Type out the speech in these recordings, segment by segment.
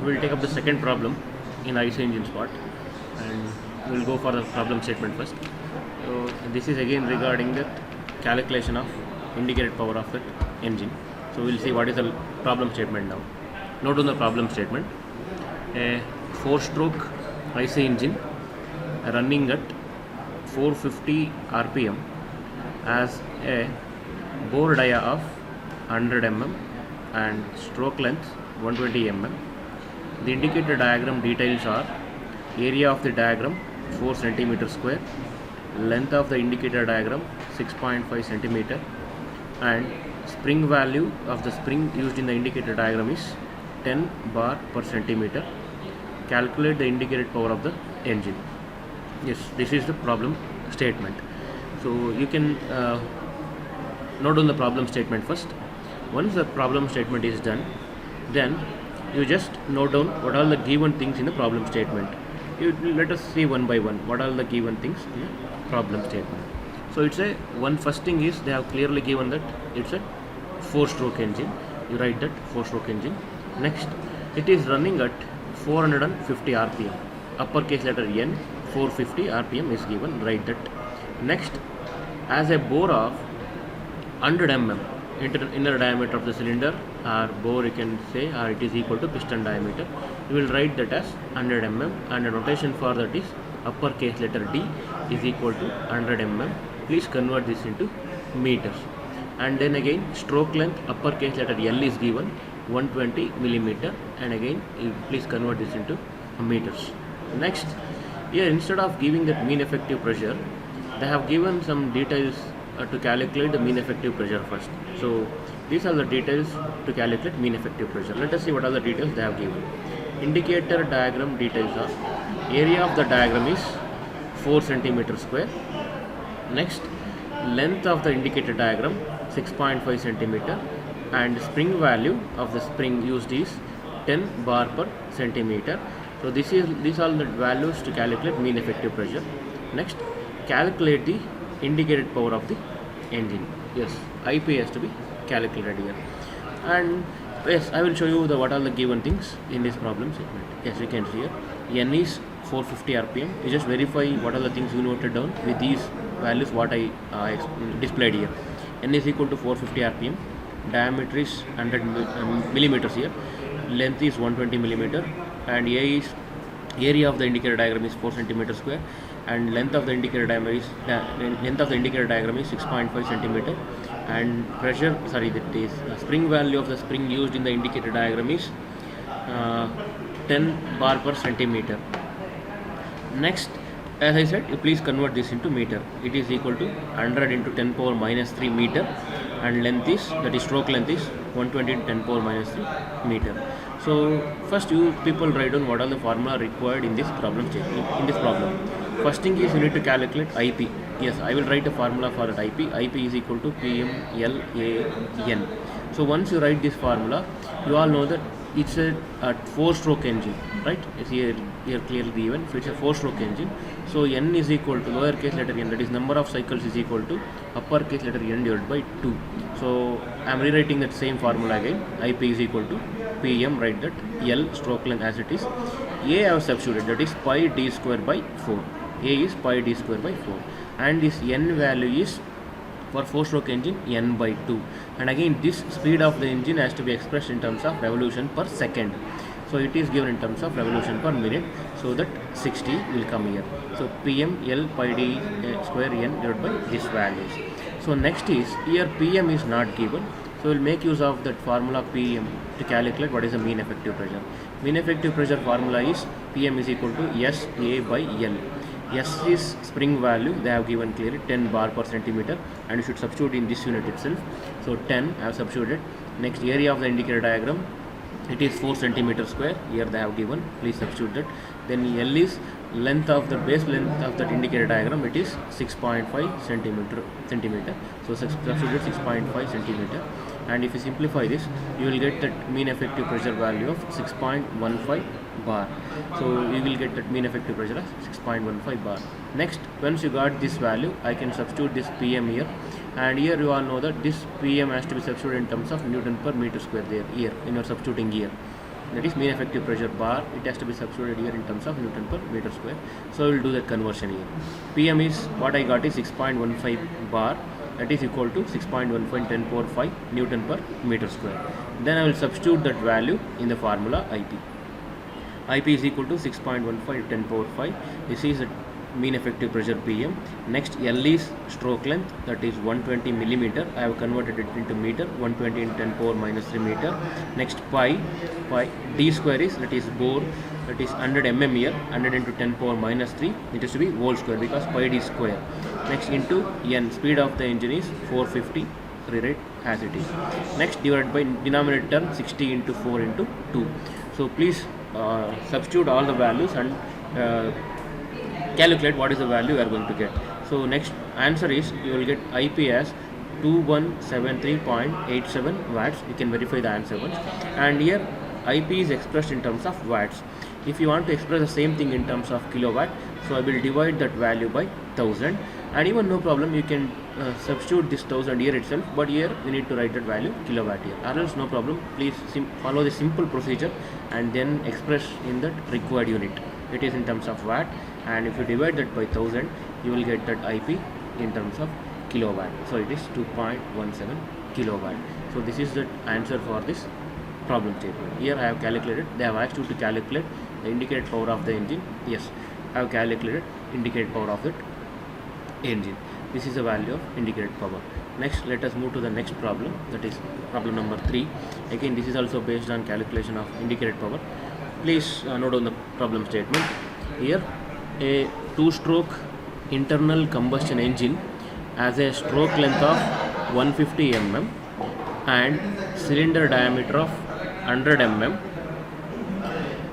we'll take up the second problem in IC engine spot, and we'll go for the problem statement first. So this is again regarding the calculation of indicated power of that engine. So we'll see what is the problem statement now. Note on the problem statement: a 4-stroke IC engine running at 450 rpm as a bore dia of 100 mm and stroke length 120 mm. The indicator diagram details are: area of the diagram 4 cm square, length of the indicator diagram 6.5 cm, and spring value of the spring used in the indicator diagram is 10 bar per centimeter. Calculate the indicated power of the engine. Yes, this is the problem statement. So you can note on the problem statement first. Once the problem statement is done, then you just note down what are the given things in the problem statement. Let us see one by one what are the given things in the problem statement. So it's a first thing is they have clearly given that it's a 4-stroke engine. You write that 4-stroke engine. Next, it is running at 450 rpm. Uppercase letter N, 450 rpm is given. Write that. Next, as a bore of 100 mm inner diameter of the cylinder, or bore you can say, or it is equal to piston diameter, you will write that as 100 mm, and the notation for that is uppercase letter D is equal to 100 mm. Please convert this into meters. And then again, stroke length uppercase letter L is given 120 millimeter, and again please convert this into meters. Next, here instead of giving that mean effective pressure, they have given some details to calculate the mean effective pressure first. So these are the details to calculate mean effective pressure. Let us see what are the details they have given. Indicator diagram details are: area of the diagram is 4 cm square. Next, length of the indicator diagram 6.5 cm, and spring value of the spring used is 10 bar per centimeter. So these are the values to calculate mean effective pressure. Next, calculate the indicated power of the engine. Yes, IP has to be calculated here. And yes, I will show you what are the given things in this problem statement. Yes, you can see here N is 450 rpm. You just verify what are the things you noted down with these values what I displayed here. N is equal to 450 rpm, diameter is 100 millimeters here, length is 120 millimeter, and A is area of the indicator diagram is 4 cm square, and length of the indicator diagram is 6.5 centimeter, and spring value of the spring used in the indicator diagram is 10 bar per centimeter. Next, as I said, you please convert this into meter. It is equal to 100 into 10 power minus 3 meter, and length is, that is stroke length is 120 into 10 power minus 3 meter. So first you people write down what are the formula required in this problem in this problem. First thing is you need to calculate IP. Yes, I will write a formula for that IP. IP is equal to PMLAN. So once you write this formula, you all know that it's a 4-stroke engine, right? It's here clearly given. So it's a 4-stroke engine. So N is equal to lowercase letter n, that is number of cycles, is equal to uppercase letter n divided by 2. So I am rewriting that same formula again. IP is equal to PM, write that, L stroke length as it is. A I have substituted, that is pi d square by 4. A is pi d square by 4, and this N value is for 4-stroke engine N by 2, and again this speed of the engine has to be expressed in terms of revolution per second. So it is given in terms of revolution per minute, so that 60 will come here. So PM L pi d square N divided by these values. So next is, here PM is not given, so we'll make use of that formula PM to calculate what is the mean effective pressure. Mean effective pressure formula is PM is equal to SA by L. S is spring value, they have given clearly 10 bar per centimeter, and you should substitute in this unit itself. So 10 I have substituted. Next, area of the indicator diagram, it is 4 cm square, here they have given, please substitute that. Then L is length of the base length of that indicator diagram, it is 6.5 centimeter. So substitute 6.5 centimeter, and if you simplify this, you will get that mean effective pressure value of 6.15 bar. So you will get that mean effective pressure of 6.15 bar. Next, once you got this value, I can substitute this PM here, and here you all know that this PM has to be substituted in terms of Newton per meter square there, here, when you are substituting here. that is mean effective pressure bar, it has to be substituted here in terms of Newton per meter square. So we will do that conversion here. PM is what I got is 6.15 bar, that is equal to 6.15 10 power 5 Newton per meter square. Then I will substitute that value in the formula IP. IP is equal to 6.15 10 power 5. This is the mean effective pressure PM. Next, L is stroke length, that is 120 millimeter. I have converted it into meter, 120 in 10 power minus 3 meter. Next, pi d square is, that is bore, that is 100 mm here, 100 into 10 power minus 3, it is to be whole square because pi d square. Next, into n, speed of the engine is 450, rewrite as it is. Next, divided by denominator term 60 into 4 into 2. So please substitute all the values and calculate what is the value you are going to get. So next answer is, you will get IP as 2173.87 watts. You can verify the answer once. And here IP is expressed in terms of watts. If you want to express the same thing in terms of kilowatt, so I will divide that value by 1000, and even no problem, you can substitute this 1000 here itself, but here we need to write that value kilowatt here, or else no problem. Please follow the simple procedure and then express in that required unit. It is in terms of watt, and if you divide that by 1000, you will get that IP in terms of kilowatt. So it is 2.17 kilowatt. So this is the answer for this problem statement. Here I have calculated, they have asked you to calculate the indicated power of the engine. Yes, I have calculated indicated power of that engine. This is the value of indicated power. Next, let us move to the next problem, that is problem number 3. Again, this is also based on calculation of indicated power. Please note down the problem statement. Here, a 2-stroke internal combustion engine has a stroke length of 150 mm and cylinder diameter of 100 mm.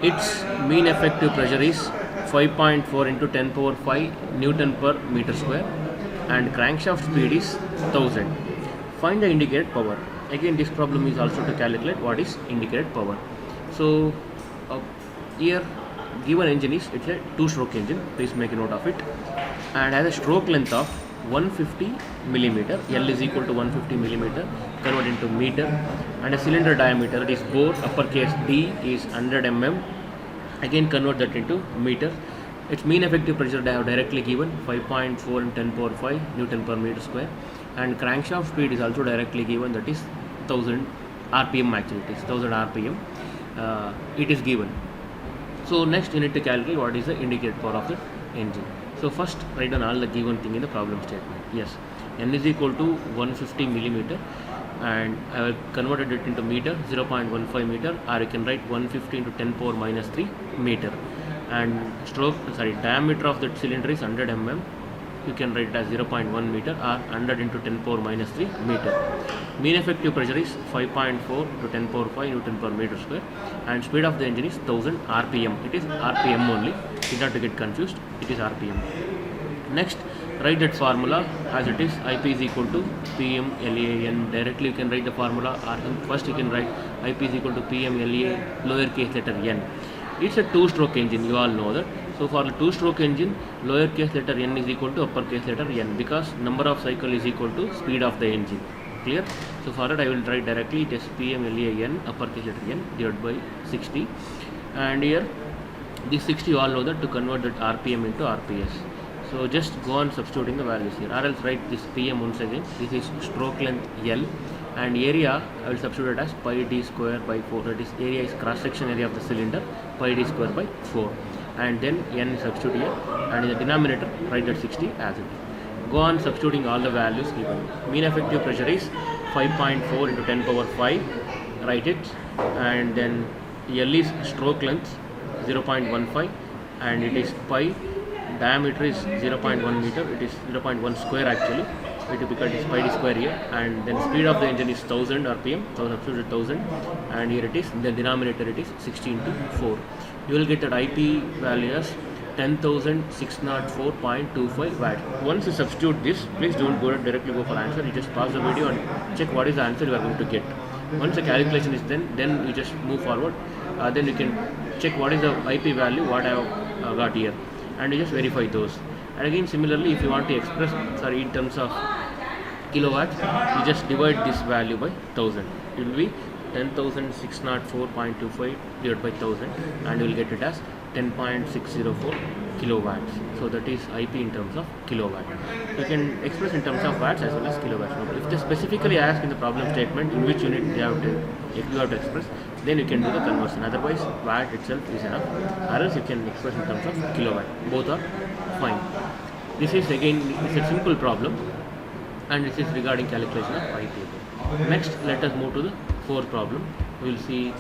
Its mean effective pressure is 5.4 into 10 power 5 Newton per meter square, and crankshaft speed is 1000. Find the indicated power. Again, this problem is also to calculate what is indicated power. So here given engine is, it's a 2-stroke engine, please make a note of it, and has a stroke length of 150 millimeter. L is equal to 150 millimeter, convert into meter, and a cylinder diameter, it is bore, uppercase D is 100 mm, again convert that into meter. Its mean effective pressure they have directly given, 5.4 in 10 power 5 Newton per meter square, and crankshaft speed is also directly given, that is 1000 RPM, actually it is 1000 RPM, it is given. So next you need to calculate what is the indicated power of the engine. So first write down all the given thing in the problem statement. Yes, N is equal to 150 millimeter, and I have converted it into meter, 0.15 meter, or you can write 150 into 10 power minus 3 meter. And diameter of that cylinder is 100 mm. You can write it as 0.1 meter or 100 into 10 power minus 3 meter. Mean effective pressure is 5.4 to 10 power 5 Newton per meter square, and speed of the engine is 1000 RPM. It is RPM only, not to get confused, it is RPM. Next, write that formula as it is. IP is equal to PM LAN. Directly you can write the formula, or first you can write IP is equal to PM LA lowercase letter n. It's a 2-stroke engine, you all know that. So for the 2-stroke engine, lowercase letter n is equal to uppercase letter n, because number of cycle is equal to speed of the engine. Clear? So for that I will write directly, it is PM LAN uppercase letter n divided by 60, and here this 60 you all know that to convert that RPM into RPS. So just go on substituting the values here, or else write this PM once again. This is stroke length L, and area I will substitute it as pi d square by 4. That is, area is cross section area of the cylinder, pi d square by 4, and then n substitute here, and in the denominator write that 60 as it is. Go on substituting all the values given. Mean effective pressure is 5.4 into 10 power 5, write it, and then L is stroke length 0.15, and it is pi, diameter is 0.1 meter, it is 0.1 square actually, because it is pi d square here, and then speed of the engine is 1000 RPM, so substitute 1000, and here it is, the denominator it is 60 into 4. You will get that IP value as 10,604.25 watts. Once you substitute this, please don't go directly go for answer, you just pause the video and check what is the answer you are going to get. Once the calculation is done, then you just move forward, then you can check what is the IP value what I have got here, and you just verify those. And again similarly, if you want to express in terms of kilowatts, you just divide this value by 1000. It will be 10,604.25 divided by 1000, and you will get it as 10.604 kilowatts. So that is IP in terms of kilowatt. You can express in terms of watts as well as kilowatts. Now, if they specifically ask in the problem statement in which unit you have to express, then you can do the conversion. Otherwise, watt itself is enough. Or else you can express in terms of kilowatt. Both are fine. This is again it's a simple problem, and this is regarding calculation of IP. Next, let us move to the fourth problem. We will see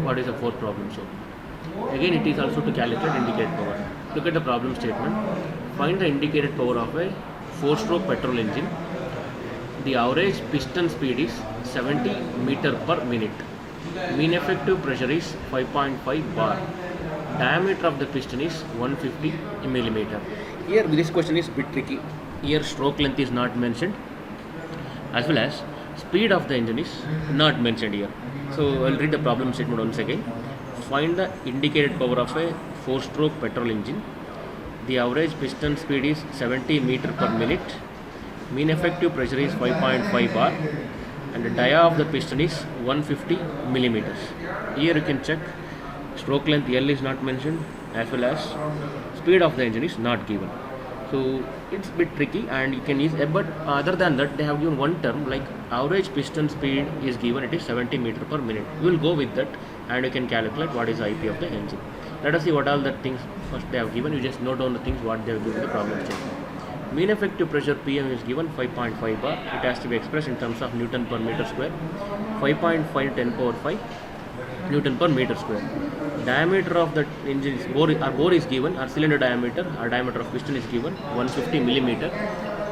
what is the fourth problem. So again, it is also to calculate indicated power. Look at the problem statement. Find the indicated power of a 4-stroke petrol engine. The average piston speed is 70 meter per minute. Mean effective pressure is 5.5 bar. Diameter of the piston is 150 millimeter. Here, this question is a bit tricky. Here, stroke length is not mentioned, as well as speed of the engine is not mentioned here. So I'll read the problem statement once again. Find the indicated power of a 4-stroke petrol engine. The average piston speed is 70 meter per minute. Mean effective pressure is 5.5 bar, and the dia of the piston is 150 millimeters. Here you can check stroke length L is not mentioned, as well as speed of the engine is not given. So it's a bit tricky, and you can use but other than that, they have given one term like average piston speed is given, it is 70 meter per minute. You will go with that, and you can calculate what is the IP of the engine. Let us see what all the things first they have given. You just note down the things what they have given in the problem statement. Mean effective pressure PM is given 5.5 bar. It has to be expressed in terms of Newton per meter square. 5.5 10 power 5 Newton per meter square. Diameter of the engine is bore is given, or cylinder diameter, or diameter of piston is given 150 millimeter.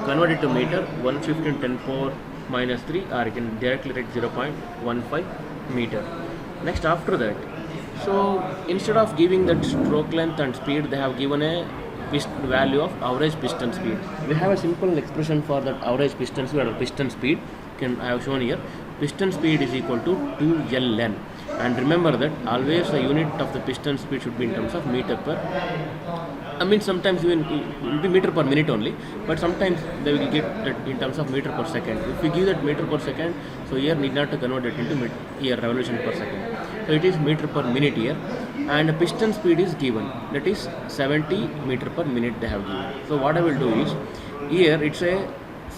Convert it to meter, 150 in 10 power minus 3, or you can directly write 0.15 meter. Next, after that, so instead of giving that stroke length and speed, they have given a value of average piston speed. We have a simple expression for that average piston speed or piston speed. I have shown here. Piston speed is equal to 2ln. And remember that always the unit of the piston speed should be in terms of meter per. Sometimes even it will be meter per minute only, but sometimes they will get that in terms of meter per second. If we give that meter per second, so here need not to convert it into revolution per second. So it is meter per minute here, and the piston speed is given, that is 70 meter per minute they have given. So what I will do is, here it's a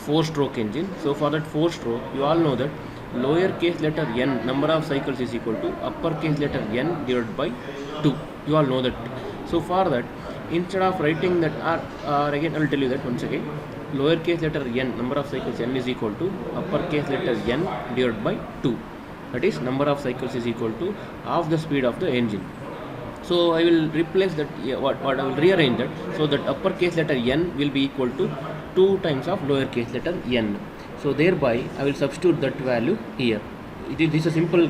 4-stroke engine. So for that 4-stroke, you all know that lower case letter n number of cycles is equal to upper case letter n divided by 2. You all know that. So for that, instead of writing that again I will tell you that once again, lower case letter n number of cycles n is equal to upper case letter n divided by 2. That is, number of cycles is equal to half the speed of the engine. So I will replace that, I will rearrange that, so that upper case letter n will be equal to 2 times of lower case letter n. So thereby I will substitute that value here. This is a simple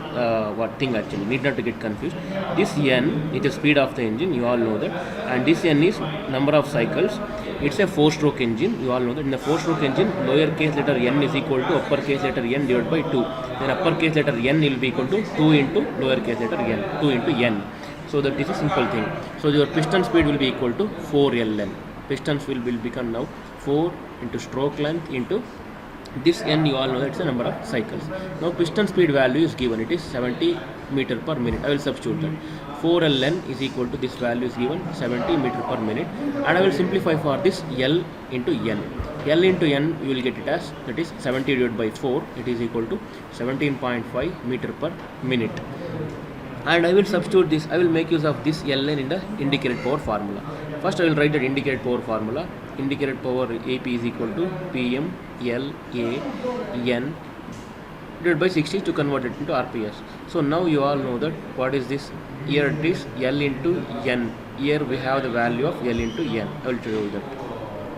thing actually, need not to get confused. This n is the speed of the engine, you all know that, and this n is number of cycles. It's a 4-stroke engine, you all know that. In the 4-stroke engine, lower case letter n is equal to upper case letter n divided by 2. Then upper case letter n will be equal to 2 into lower case letter n, 2 into n. So that is a simple thing. So your piston speed will be equal to 4ln. Pistons will become now 4 into stroke length into this n, you all know that's the number of cycles. Now piston speed value is given, it is 70 meter per minute. I will substitute that. 4ln is equal to this value is given 70 meter per minute, and I will simplify for this L into n. L into n you will get it as, that is 70 divided by 4, it is equal to 17.5 meter per minute. And I will substitute this, I will make use of this Ln in the indicated power formula. First I will write that indicated power formula. Indicated power AP is equal to PM L A N divided by 60 to convert it into RPS. So now you all know that what is this? Here it is L into N. Here we have the value of L into N. I will tell you that.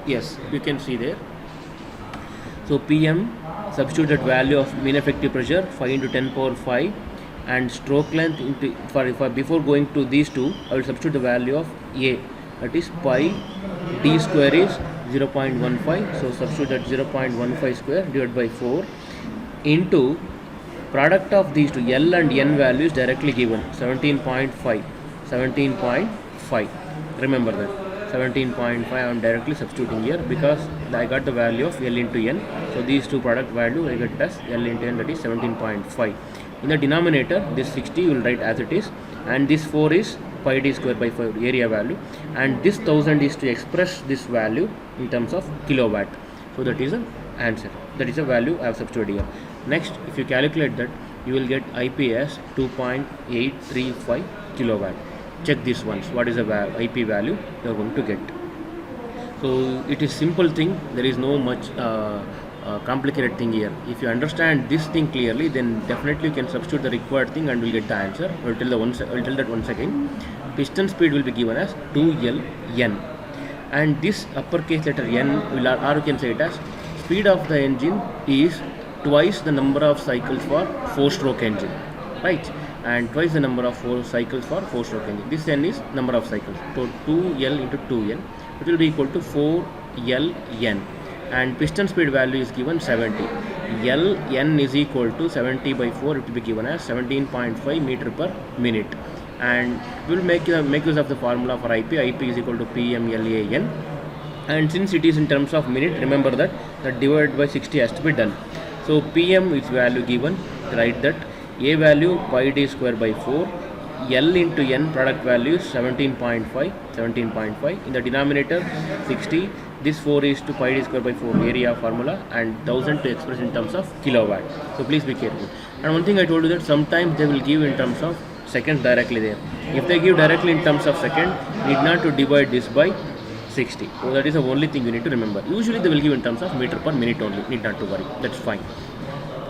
Yes, you can see there. So PM, substitute that value of mean effective pressure 5 into 10 power 5, and stroke length into for before going to these two, I will substitute the value of A, that is pi d square is 0.15. So substitute that 0.15 square divided by 4 into product of these two L and N values directly given 17.5. Remember that 17.5 I am directly substituting here because I got the value of L into N. So these two product value I get as L into N, that is 17.5. In the denominator, this 60 you will write as it is, and this 4 is pi d square by 5 area value, and this 1000 is to express this value in terms of kilowatt. So that is an answer. That is a value I have substituted here. Next, if you calculate that, you will get IP as 2.835 kilowatt. Check this once. What is the IP value you are going to get? So it is simple thing. There is no much complicated thing here. If you understand this thing clearly, then definitely you can substitute the required thing and will get the answer. I will tell that once again. Piston speed will be given as 2Ln, and this uppercase letter n will, or you can say it as speed of the engine is twice the number of cycles for 4-stroke engine, right? And twice the number of 4 cycles for 4-stroke engine. This n is number of cycles. So 2L into 2n, it will be equal to 4Ln. And piston speed value is given 70. Ln is equal to 70 by 4, it will be given as 17.5 meter per minute. And we will make use of the formula for IP. IP is equal to PMLAN. And since it is in terms of minute, remember that divided by 60 has to be done. So PM is value given, write that A value pi d square by 4, L into N product value is 17.5. In the denominator 60, this 4 is to pi d square by 4 area formula, and 1000 to express in terms of kilowatt. So please be careful. And one thing I told you that sometimes they will give in terms of seconds directly there. If they give directly in terms of second, need not to divide this by 60. So that is the only thing you need to remember. Usually they will give in terms of meter per minute only. Need not to worry. That's fine.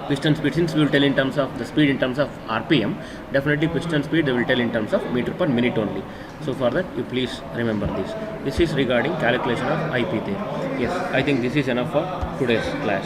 Piston speed, since we will tell in terms of the speed in terms of RPM, definitely piston speed they will tell in terms of meter per minute only. So for that you please remember this. This is regarding calculation of IP there. Yes, I think this is enough for today's class.